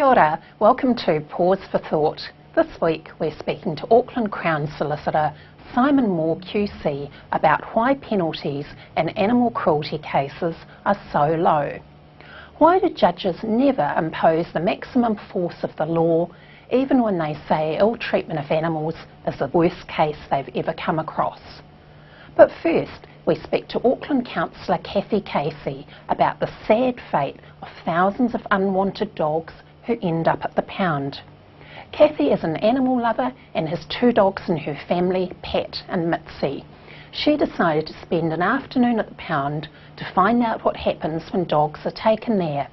Kia ora, welcome to Pause for Thought. This week we're speaking to Auckland Crown Solicitor Simon Moore QC about why penalties in animal cruelty cases are so low. Why do judges never impose the maximum force of the law, even when they say ill treatment of animals is the worst case they've ever come across? But first, we speak to Auckland Councillor Cathy Casey about the sad fate of thousands of unwanted dogs who end up at the pound. Cathy is an animal lover and has 2 dogs in her family, Pat and Mitzi. She decided to spend an afternoon at the pound to find out what happens when dogs are taken there.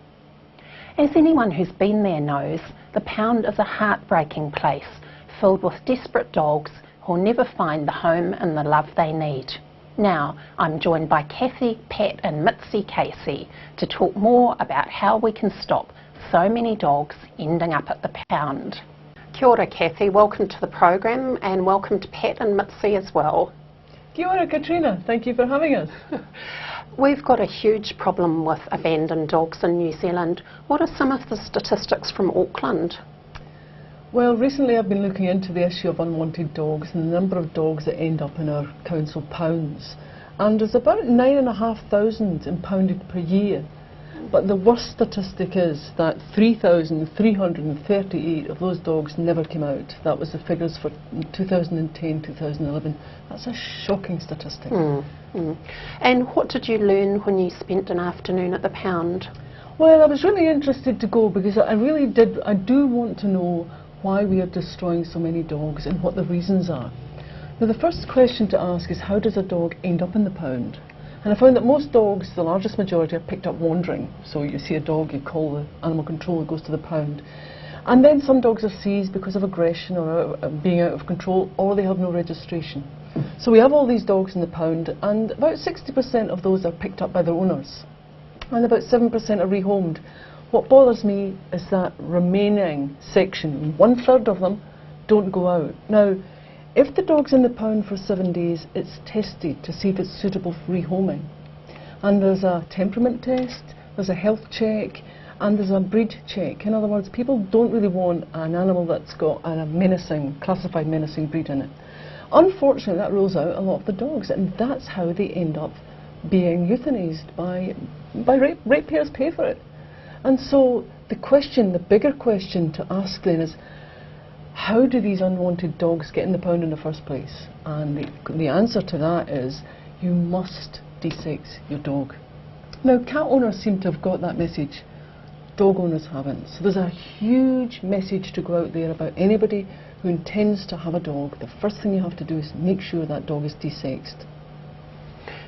As anyone who's been there knows, the pound is a heartbreaking place filled with desperate dogs who'll never find the home and the love they need. Now, I'm joined by Cathy, Pat and Mitzi Casey to talk more about how we can stop so many dogs ending up at the pound. Kia ora, Cathy, welcome to the program, and welcome to Pat and Mitzi as well. Kia ora, Catriona, thank you for having us. We've got a huge problem with abandoned dogs in New Zealand. What are some of the statistics from Auckland? Well, recently I've been looking into the issue of unwanted dogs and the number of dogs that end up in our council pounds. And there's about 9,500 impounded per year. But the worst statistic is that 3,338 of those dogs never came out. That was the figures for 2010-2011. That's a shocking statistic. And what did you learn when you spent an afternoon at the pound? Well, I was really interested to go because I do want to know why we are destroying so many dogs and what the reasons are. Now, the first question to ask is, how does a dog end up in the pound? And I found that most dogs, the largest majority, are picked up wandering. So you see a dog, you call the animal control, it goes to the pound. And then some dogs are seized because of aggression or being out of control, or they have no registration. So we have all these dogs in the pound, and about 60% of those are picked up by their owners, and about 7% are rehomed. What bothers me is that remaining section, 1/3 of them don't go out. Now, if the dog's in the pound for 7 days, it's tested to see if it's suitable for rehoming. And there's a temperament test, there's a health check, and there's a breed check. In other words, people don't really want an animal that's got a classified menacing breed in it. Unfortunately, that rules out a lot of the dogs, and that's how they end up being euthanized by ratepayers pay for it. And so the bigger question to ask then is, how do these unwanted dogs get in the pound in the first place? And the answer to that is, you must desex your dog. Now, cat owners seem to have got that message. Dog owners haven't. So there's a huge message to go out there about anybody who intends to have a dog. The first thing you have to do is make sure that dog is desexed.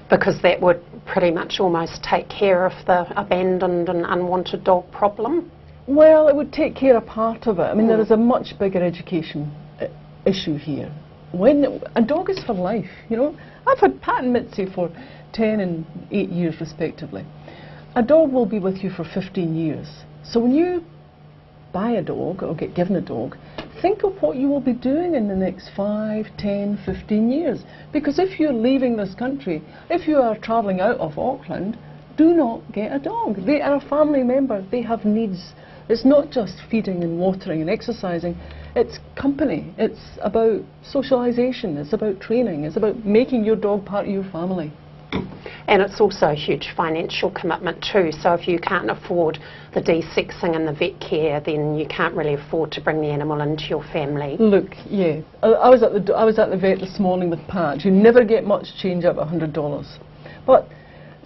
Because that would pretty much almost take care of the abandoned and unwanted dog problem? Well, it would take care of part of it. I mean, there is a much bigger education issue here. When a dog is for life, you know. I've had Pat and Mitzi for 10 and 8 years respectively. A dog will be with you for 15 years. So when you buy a dog or get given a dog, think of what you will be doing in the next 5, 10, 15 years. Because if you're leaving this country, if you are travelling out of Auckland, do not get a dog. They are a family member. They have needs. It's not just feeding and watering and exercising. It's company. It's about socialisation. It's about training. It's about making your dog part of your family. And it's also a huge financial commitment too, so if you can't afford the desexing and the vet care, then you can't really afford to bring the animal into your family. Look, yeah, I was at the vet this morning with Pat. You never get much change out of $100. But,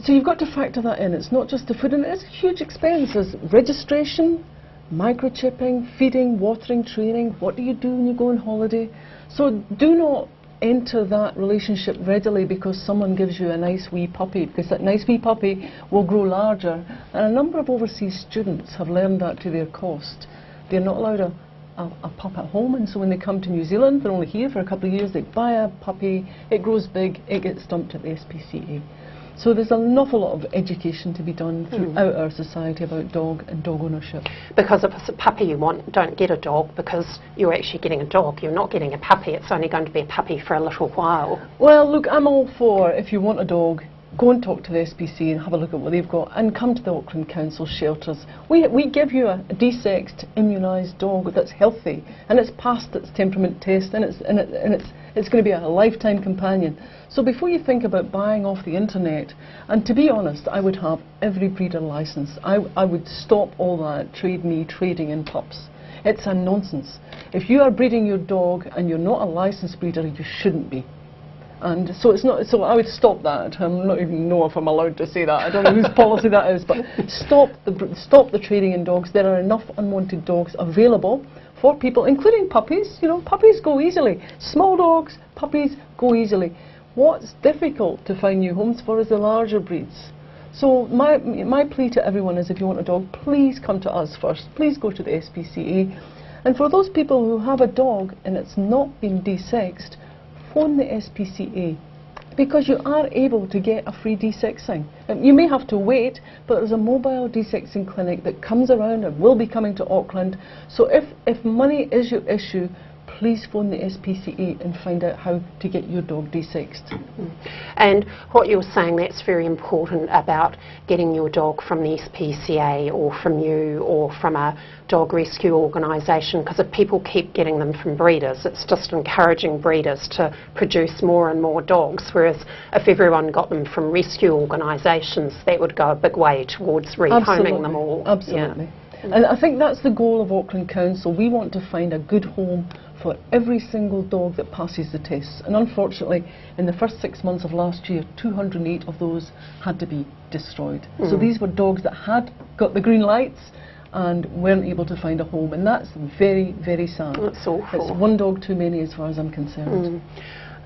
so you've got to factor that in. It's not just the food, and it's a huge expense. There's registration, microchipping, feeding, watering, training. What do you do when you go on holiday? So do not enter that relationship readily because someone gives you a nice wee puppy, because that nice wee puppy will grow larger. And a number of overseas students have learned that to their cost. They're not allowed a pup at home, and so when they come to New Zealand, they're only here for a couple of years, they buy a puppy, it grows big, it gets dumped at the SPCA. So there's an awful lot of education to be done throughout our society about dog and dog ownership. Because if it's a puppy you want, don't get a dog, because you're actually getting a dog. You're not getting a puppy. It's only going to be a puppy for a little while. Well, look, I'm all for, if you want a dog, go and talk to the SPCA and have a look at what they've got, and come to the Auckland Council shelters. We give you a desexed, immunised dog that's healthy, and it's passed its temperament test, and it's going to be a lifetime companion. So before you think about buying off the internet, and to be honest, I would have every breeder licence. I would stop all that trading in pups. It's a nonsense. If you are breeding your dog and you're not a licensed breeder, you shouldn't be. And so it's not. So I would stop that. I'm not even know if I'm allowed to say that. I don't know whose policy that is. But stop the trading in dogs. There are enough unwanted dogs available for people, including puppies. You know, puppies go easily. Small dogs, puppies go easily. What's difficult to find new homes for is the larger breeds. So my plea to everyone is, if you want a dog, please come to us first. Please go to the SPCA. And for those people who have a dog and it's not been desexed, phone the SPCA, because you are able to get a free desexing. You may have to wait, but there's a mobile desexing clinic that comes around and will be coming to Auckland. So if money is your issue, please phone the SPCA and find out how to get your dog desexed. And what you're saying, that's very important about getting your dog from the SPCA or from you or from a dog rescue organisation, because if people keep getting them from breeders, it's just encouraging breeders to produce more and more dogs, whereas if everyone got them from rescue organisations, that would go a big way towards rehoming them all. Absolutely. Yeah. And I think that's the goal of Auckland Council. We want to find a good home for every single dog that passes the tests. And unfortunately, in the first 6 months of last year, 208 of those had to be destroyed. So these were dogs that had got the green lights and weren't able to find a home. And that's very, very sad. That's awful. It's one dog too many as far as I'm concerned.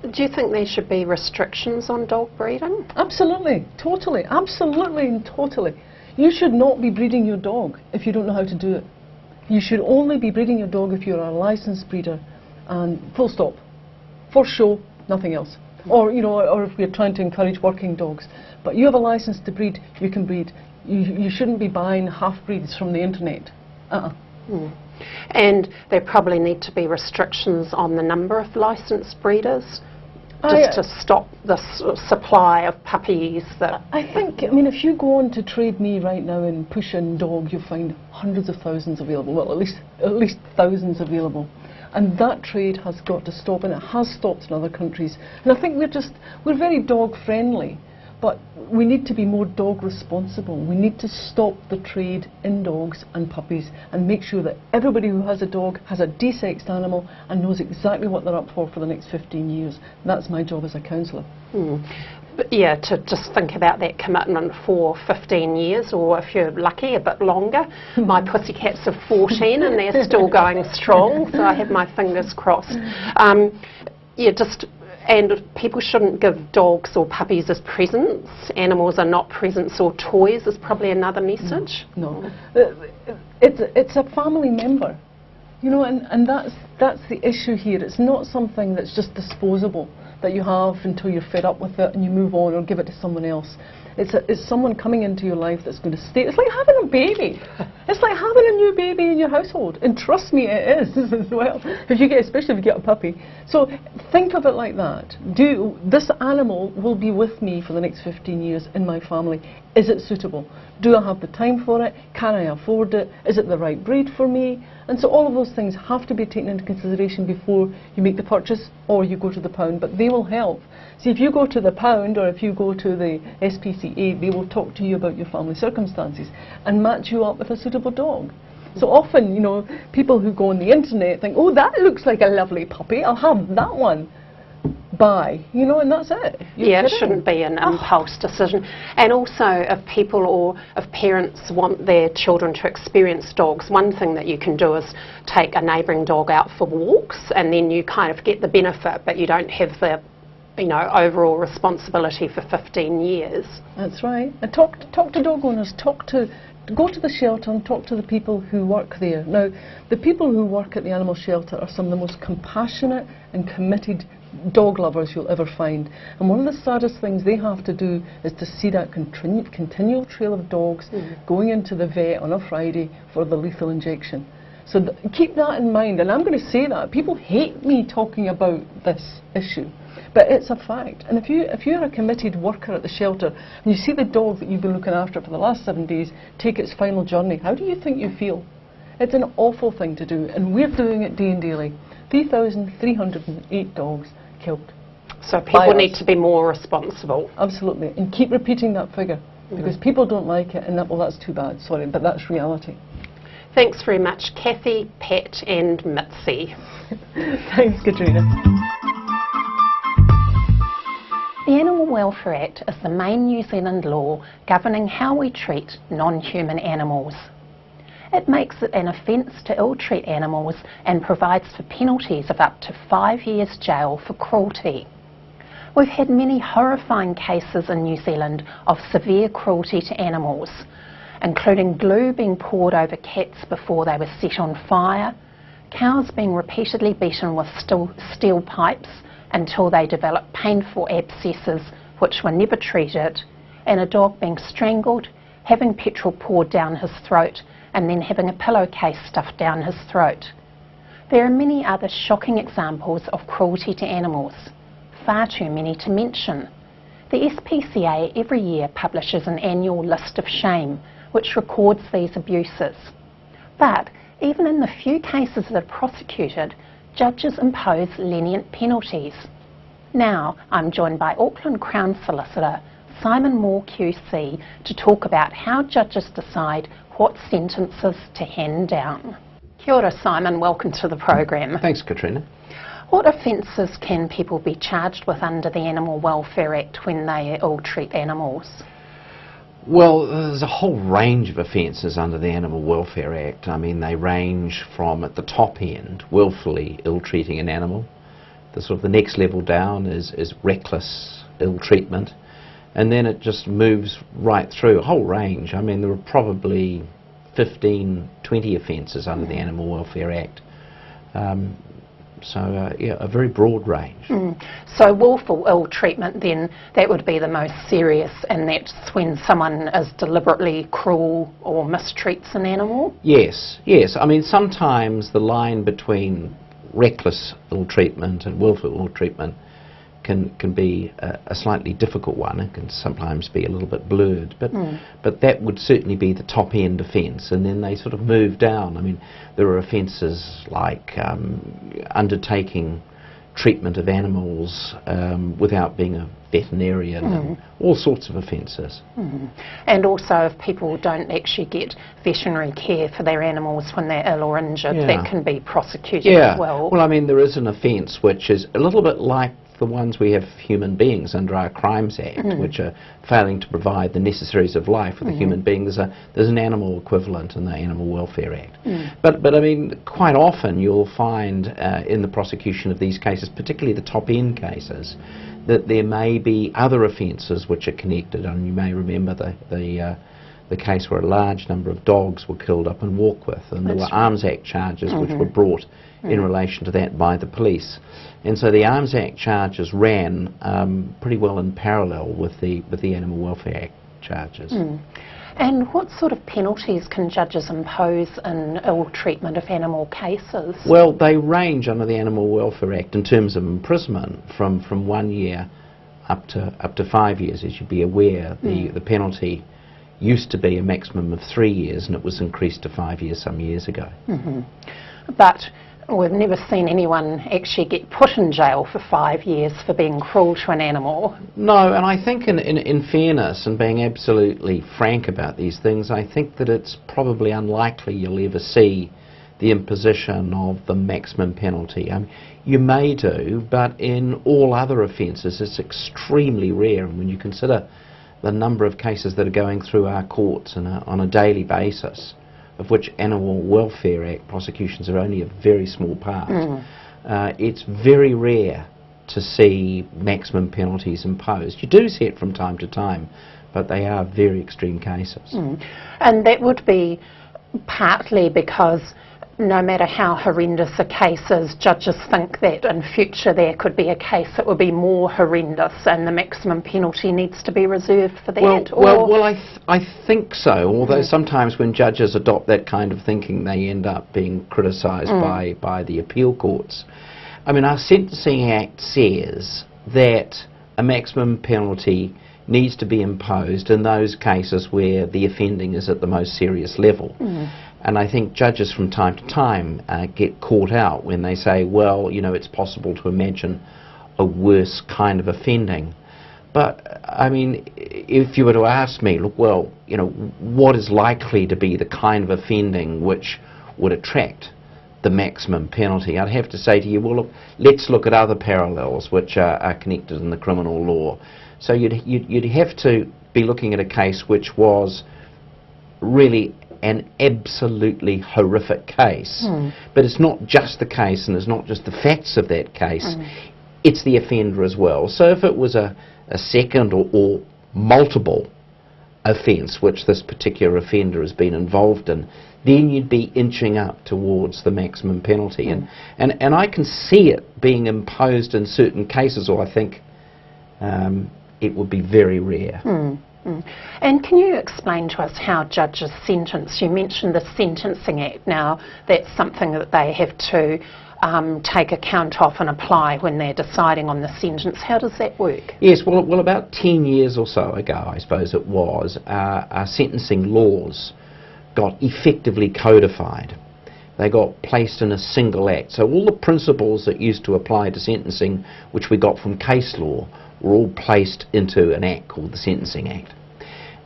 Do you think there should be restrictions on dog breeding? Absolutely, totally, absolutely and totally. You should not be breeding your dog if you don't know how to do it. You should only be breeding your dog if you're a licensed breeder, and full stop. For show, nothing else. Or, you know, or if we're trying to encourage working dogs. But you have a license to breed, you can breed. You shouldn't be buying half-breeds from the internet. And there probably need to be restrictions on the number of licensed breeders, just to stop the supply of puppies that... I think, I mean, if you go on to Trade Me right now and push in dog, you'll find hundreds of thousands available, well, at least thousands available. And that trade has got to stop, and it has stopped in other countries. And I think we're very dog friendly, but we need to be more dog responsible. We need to stop the trade in dogs and puppies and make sure that everybody who has a dog has a desexed animal and knows exactly what they're up for the next 15 years. That's my job as a counsellor. But yeah, to just think about that commitment for 15 years, or if you're lucky, a bit longer. My pussycats are 14 and they're still going strong, so I have my fingers crossed. And people shouldn't give dogs or puppies as presents. Animals are not presents or toys is probably another message. No. It's a family member, you know, and that's the issue here. It's not something that's just disposable, that you have until you're fed up with it and you move on or give it to someone else. It's someone coming into your life that's going to stay. It's like having a baby. It's like having a new baby in your household. And trust me, it is as well. Especially if you get a puppy. So think of it like that. This animal will be with me for the next 15 years in my family. Is it suitable? Do I have the time for it? Can I afford it? Is it the right breed for me? And so all of those things have to be taken into consideration before you make the purchase or you go to the pound, but they will help. See, if you go to the pound or if you go to the SPCA, they will talk to you about your family circumstances and match you up with a suitable dog. So often, you know, people who go on the internet think, oh, that looks like a lovely puppy, I'll have that one. Buy, you know, and that's it. Yeah, it shouldn't be an impulse decision. And also, if people or if parents want their children to experience dogs, one thing that you can do is take a neighbouring dog out for walks, and then you kind of get the benefit, but you don't have the, you know, overall responsibility for 15 years. That's right. And talk to dog owners, go to the shelter and talk to the people who work there. Now, the people who work at the animal shelter are some of the most compassionate and committed dog lovers you'll ever find. And one of the saddest things they have to do is to see that continual trail of dogs going into the vet on a Friday for the lethal injection. So keep that in mind, and I'm going to say that. People hate me talking about this issue, but it's a fact. And if you're a committed worker at the shelter, and you see the dog that you've been looking after for the last 7 days take its final journey, how do you think you feel? It's an awful thing to do, and we're doing it day and daily. 3,308 dogs killed. So people need to be more responsible. Absolutely, and keep repeating that figure, because people don't like it, and well, that's too bad, sorry, but that's reality. Thanks very much, Kathy, Pat and Mitzi. Thanks, Catriona. The Animal Welfare Act is the main New Zealand law governing how we treat non-human animals. It makes it an offence to ill-treat animals and provides for penalties of up to 5 years jail for cruelty. We've had many horrifying cases in New Zealand of severe cruelty to animals, including glue being poured over cats before they were set on fire, cows being repeatedly beaten with steel pipes until they developed painful abscesses which were never treated, and a dog being strangled, having petrol poured down his throat, and then having a pillowcase stuffed down his throat. There are many other shocking examples of cruelty to animals, far too many to mention. The SPCA every year publishes an annual list of shame, which records these abuses. But even in the few cases that are prosecuted, judges impose lenient penalties. Now I'm joined by Auckland Crown Solicitor Simon Moore QC to talk about how judges decide what sentences to hand down. Kia ora, Simon, welcome to the program. Thanks, Catriona. What offences can people be charged with under the Animal Welfare Act when they ill-treat animals? Well, there's a whole range of offences under the Animal Welfare Act. I mean, they range from, at the top end, willfully ill-treating an animal. The next level down is reckless ill-treatment. And then it just moves right through a whole range. I mean, there are probably 15, 20 offences under the Animal Welfare Act. Yeah, a very broad range. So willful ill-treatment, then, that would be the most serious, and that's when someone is deliberately cruel or mistreats an animal? Yes, yes. I mean, sometimes the line between reckless ill-treatment and willful ill-treatment can be a slightly difficult one. It can sometimes be a little bit blurred, but that would certainly be the top end offence, and then they sort of move down. I mean, there are offences like undertaking treatment of animals without being a veterinarian, and all sorts of offences. And also if people don't actually get veterinary care for their animals when they're ill or injured, that can be prosecuted as well. Well, I mean, there is an offence which is a little bit like the ones we have human beings under our Crimes Act, which are failing to provide the necessaries of life for the human being. There's an animal equivalent in the Animal Welfare Act. But I mean, quite often you'll find in the prosecution of these cases, particularly the top end cases, that there may be other offences which are connected. And you may remember the case where a large number of dogs were killed up in Warkworth, and there were Arms Act charges which were brought in relation to that by the police. And so the Arms Act charges ran pretty well in parallel with the Animal Welfare Act charges. And what sort of penalties can judges impose in ill-treatment of animal cases? Well, they range under the Animal Welfare Act in terms of imprisonment from 1 year up to 5 years. As you'd be aware, the penalty used to be a maximum of 3 years, and it was increased to 5 years some years ago. But we've never seen anyone actually get put in jail for 5 years for being cruel to an animal. No, and I think in fairness and being absolutely frank about these things, I think that it's probably unlikely you'll ever see the imposition of the maximum penalty. I mean, you may do, but in all other offences it's extremely rare, and when you consider the number of cases that are going through our courts on a daily basis, of which Animal Welfare Act prosecutions are only a very small part. It's very rare to see maximum penalties imposed. You do see it from time to time, but they are very extreme cases. And that would be partly because no matter how horrendous a case is, judges think that in future there could be a case that would be more horrendous and the maximum penalty needs to be reserved for that? Well, I think so, although sometimes when judges adopt that kind of thinking they end up being criticised by the appeal courts. I mean, our Sentencing Act says that a maximum penalty needs to be imposed in those cases where the offending is at the most serious level. And I think judges from time to time get caught out when they say, well, you know, it's possible to imagine a worse kind of offending. But, I mean, if you were to ask me, look, well, you know, what is likely to be the kind of offending which would attract the maximum penalty, I'd have to say to you, well, look, let's look at other parallels which are connected in the criminal law. So you'd have to be looking at a case which was really an absolutely horrific case. But it's not just the case and it's not just the facts of that case, it's the offender as well. So if it was a second or multiple offence which this particular offender has been involved in, then you'd be inching up towards the maximum penalty. And I can see it being imposed in certain cases, or I think it would be very rare. And can you explain to us how judges sentence? You mentioned the Sentencing Act. Now, that's something that they have to take account of and apply when they're deciding on the sentence. How does that work? Yes, well about 10 years or so ago, I suppose it was, our sentencing laws got effectively codified. They got placed in a single act. So all the principles that used to apply to sentencing, which we got from case law, were all placed into an act called the Sentencing Act.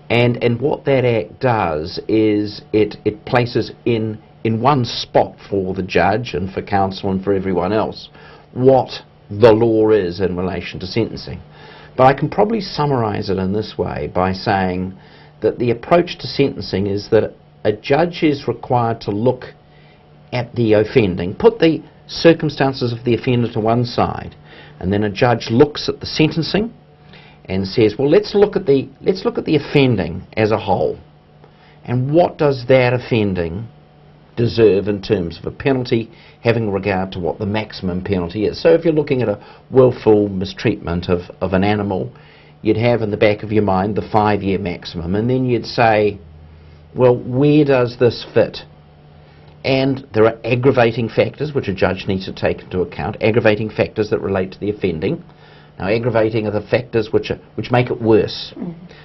And what that act does is it places in one spot for the judge and for counsel and for everyone else what the law is in relation to sentencing. But I can probably summarise it in this way by saying that the approach to sentencing is that a judge is required to look at the offending, put the circumstances of the offender to one side, and then a judge looks at the sentencing and says, well, let's look at the offending as a whole, and what does that offending deserve in terms of a penalty, having regard to what the maximum penalty is. So if you're looking at a willful mistreatment of an animal, you'd have in the back of your mind the 5-year maximum, and then you'd say, well, where does this fit? And there are aggravating factors which a judge needs to take into account, aggravating factors that relate to the offending. Now, aggravating are the factors which make it worse.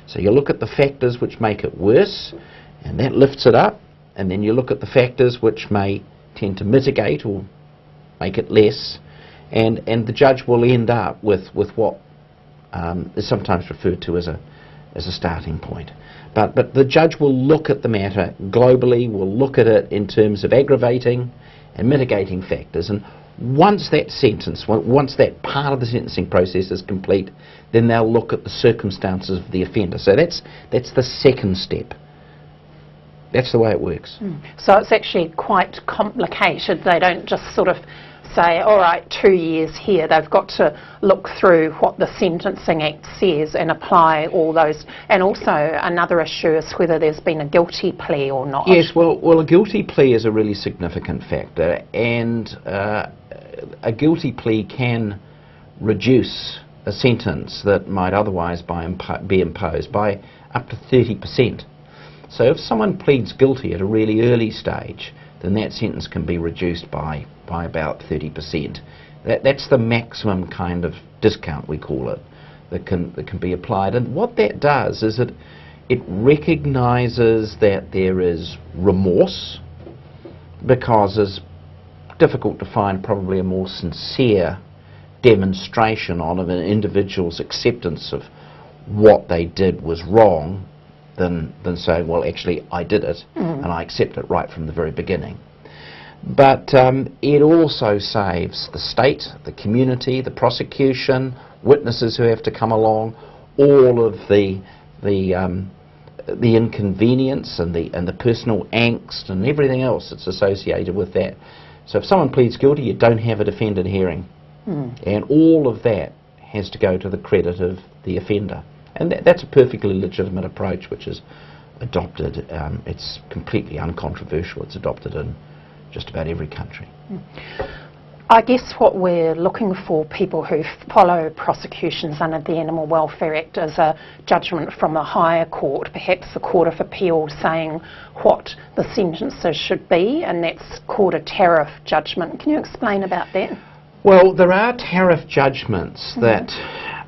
So you look at the factors which make it worse, and that lifts it up, and then you look at the factors which may tend to mitigate or make it less, and the judge will end up with what is sometimes referred to as a starting point. But the judge will look at the matter globally, will look at it in terms of aggravating and mitigating factors, and once that sentence, once that part of the sentencing process is complete, then they'll look at the circumstances of the offender. So that's the second step. That's the way it works. So it's actually quite complicated. They don't just sort of say, all right, 2 years here. They've got to look through what the Sentencing Act says and apply all those. And also another issue is whether there's been a guilty plea or not. Yes, well a guilty plea is a really significant factor, and a guilty plea can reduce a sentence that might otherwise be imposed by up to 30%. So if someone pleads guilty at a really early stage, then that sentence can be reduced by about 30%. That's the maximum kind of discount, we call it, that can be applied. And what that does is it recognises that there is remorse, because it's difficult to find probably a more sincere demonstration of an individual's acceptance of what they did was wrong than saying, well, actually I did it and I accept it right from the very beginning. But it also saves the state, the community, the prosecution, witnesses who have to come along, all of the inconvenience and the personal angst and everything else that's associated with that. So if someone pleads guilty, you don't have a defendant hearing, and all of that has to go to the credit of the offender. And that's a perfectly legitimate approach, which is adopted. It's completely uncontroversial. It's adopted in just about every country. I guess what we're looking for, people who follow prosecutions under the Animal Welfare Act, is a judgment from a higher court, perhaps the Court of Appeal, saying what the sentences should be, and that's called a tariff judgment. Can you explain about that? Well, there are tariff judgments that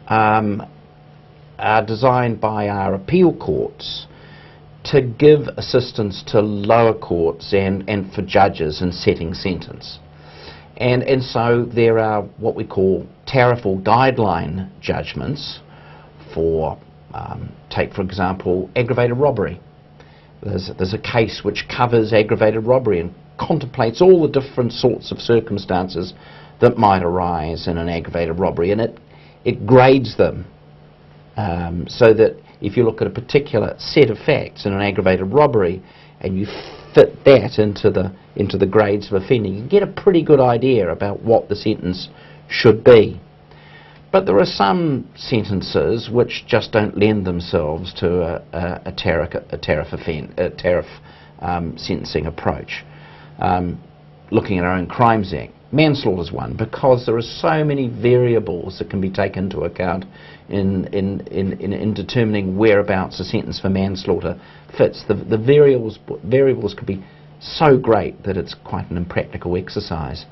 are designed by our appeal courts to give assistance to lower courts and for judges in setting sentence. And so there are what we call tariff or guideline judgments for, take for example, aggravated robbery. There's a case which covers aggravated robbery and contemplates all the different sorts of circumstances that might arise in an aggravated robbery, and it grades them so that if you look at a particular set of facts in an aggravated robbery and you fit that into the grades of offending, you get a pretty good idea about what the sentence should be. But there are some sentences which just don't lend themselves to a tariff sentencing approach. Looking at our own Crimes Act, manslaughter is one, because there are so many variables that can be taken into account in determining whereabouts a sentence for manslaughter fits. The variables could be so great that it's quite an impractical exercise.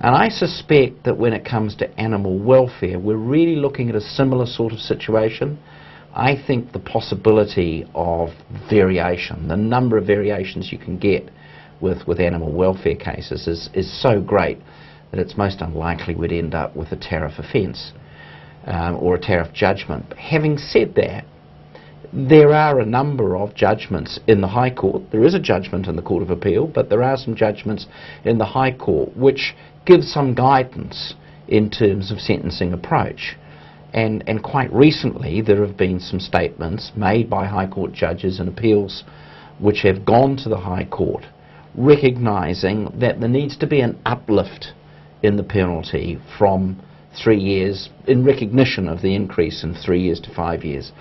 And I suspect that when it comes to animal welfare, we're really looking at a similar sort of situation. I think the possibility of variation, the number of variations you can get with animal welfare cases is so great that it's most unlikely we'd end up with a tariff offence or a tariff judgment. But having said that, there are a number of judgments in the High Court. There is a judgment in the Court of Appeal, but there are some judgments in the High Court which give some guidance in terms of sentencing approach. And quite recently there have been some statements made by High Court judges and appeals which have gone to the High Court recognising that there needs to be an uplift in the penalty from 3 years in recognition of the increase in 3 years to 5 years.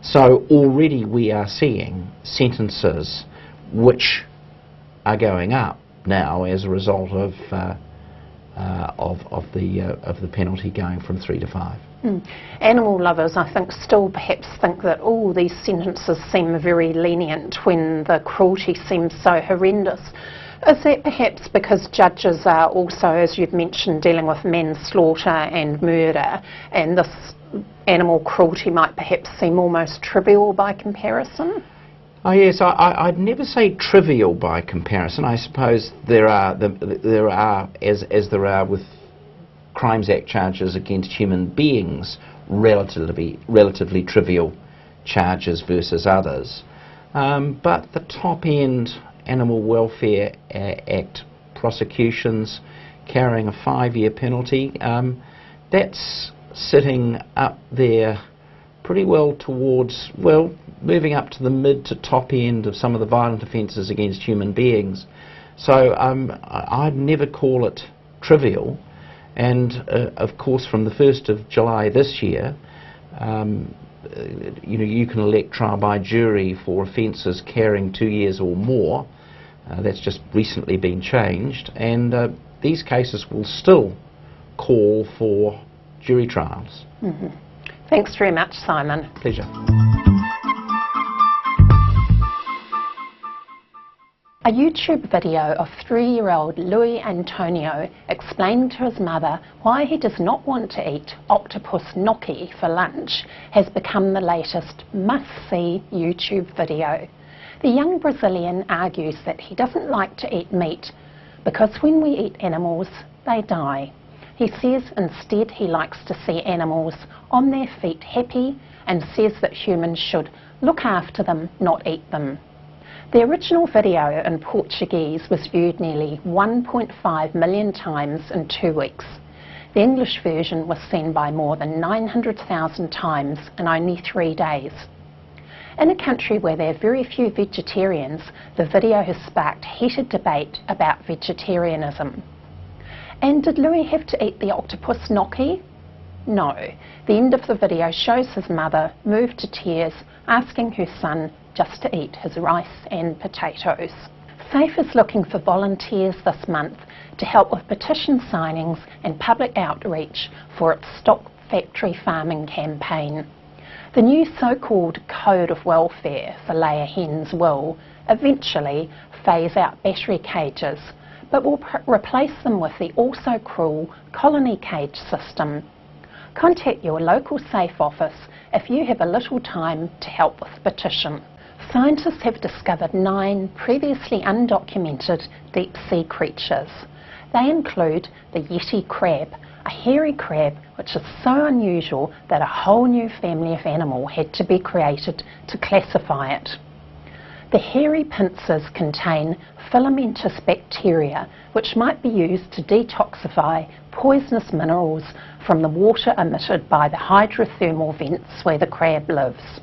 So already we are seeing sentences which are going up now as a result of the penalty going from 3 to 5. Animal lovers, I think, still perhaps think that all these sentences seem very lenient when the cruelty seems so horrendous. Is that perhaps because judges are also, as you've mentioned, dealing with manslaughter and murder, and this animal cruelty might perhaps seem almost trivial by comparison? Oh yes, I'd never say trivial by comparison. I suppose there are as there are with Crimes Act charges against human beings, relatively trivial charges versus others. But the top end Animal Welfare Act prosecutions carrying a 5-year penalty, that's sitting up there pretty well towards, well, moving up to the mid to top end of some of the violent offences against human beings. So I'd never call it trivial. And of course from the 1st of July this year, you can elect trial by jury for offences carrying 2 years or more. That's just recently been changed, and these cases will still call for jury trials. Thanks very much, Simon. Pleasure. A YouTube video of 3-year-old Louis Antonio explaining to his mother why he does not want to eat octopus gnocchi for lunch has become the latest must-see YouTube video. The young Brazilian argues that he doesn't like to eat meat because when we eat animals, they die. He says instead he likes to see animals on their feet happy, and says that humans should look after them, not eat them. The original video in Portuguese was viewed nearly 1.5 million times in 2 weeks. The English version was seen by more than 900,000 times in only 3 days. In a country where there are very few vegetarians, the video has sparked heated debate about vegetarianism. And did Louis have to eat the octopus gnocchi? No. The end of the video shows his mother moved to tears, asking her son just to eat his rice and potatoes. SAFE is looking for volunteers this month to help with petition signings and public outreach for its Stop Factory Farming campaign. The new so-called Code of Welfare for layer hens will eventually phase out battery cages, but will replace them with the also cruel colony cage system. Contact your local SAFE office if you have a little time to help with the petition. Scientists have discovered 9 previously undocumented deep-sea creatures. They include the Yeti crab, a hairy crab which is so unusual that a whole new family of animal had to be created to classify it. The hairy pincers contain filamentous bacteria which might be used to detoxify poisonous minerals from the water emitted by the hydrothermal vents where the crab lives.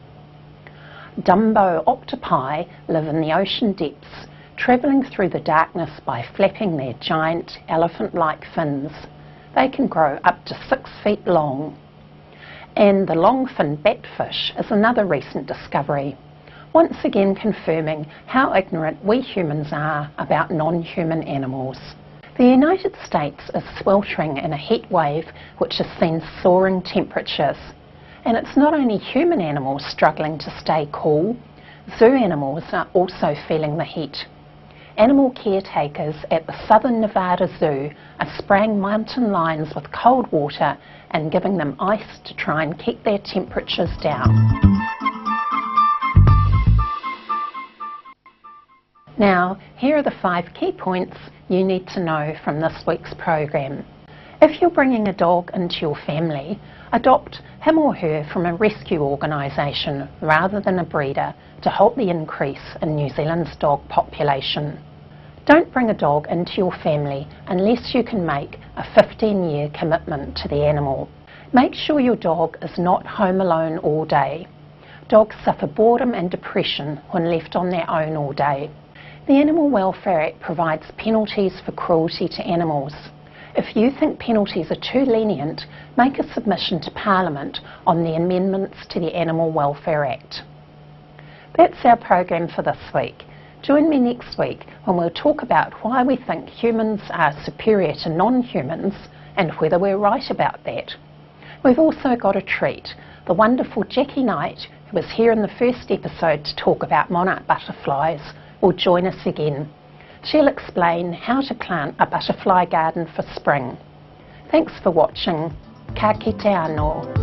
Dumbo octopi live in the ocean depths, travelling through the darkness by flapping their giant elephant-like fins. They can grow up to 6 feet long. And the long-finned batfish is another recent discovery, once again confirming how ignorant we humans are about non-human animals. The United States is sweltering in a heat wave which has seen soaring temperatures. And it's not only human animals struggling to stay cool, zoo animals are also feeling the heat. Animal caretakers at the Southern Nevada Zoo are spraying mountain lions with cold water and giving them ice to try and keep their temperatures down. Now, here are the 5 key points you need to know from this week's program. If you're bringing a dog into your family, adopt him or her from a rescue organisation rather than a breeder to halt the increase in New Zealand's dog population. Don't bring a dog into your family unless you can make a 15-year commitment to the animal. Make sure your dog is not home alone all day. Dogs suffer boredom and depression when left on their own all day. The Animal Welfare Act provides penalties for cruelty to animals. If you think penalties are too lenient, make a submission to Parliament on the amendments to the Animal Welfare Act. That's our program for this week. Join me next week when we'll talk about why we think humans are superior to non-humans and whether we're right about that. We've also got a treat. The wonderful Jackie Knight, who was here in the first episode to talk about monarch butterflies, will join us again. She'll explain how to plant a butterfly garden for spring. Thanks for watching. Ka kite anō.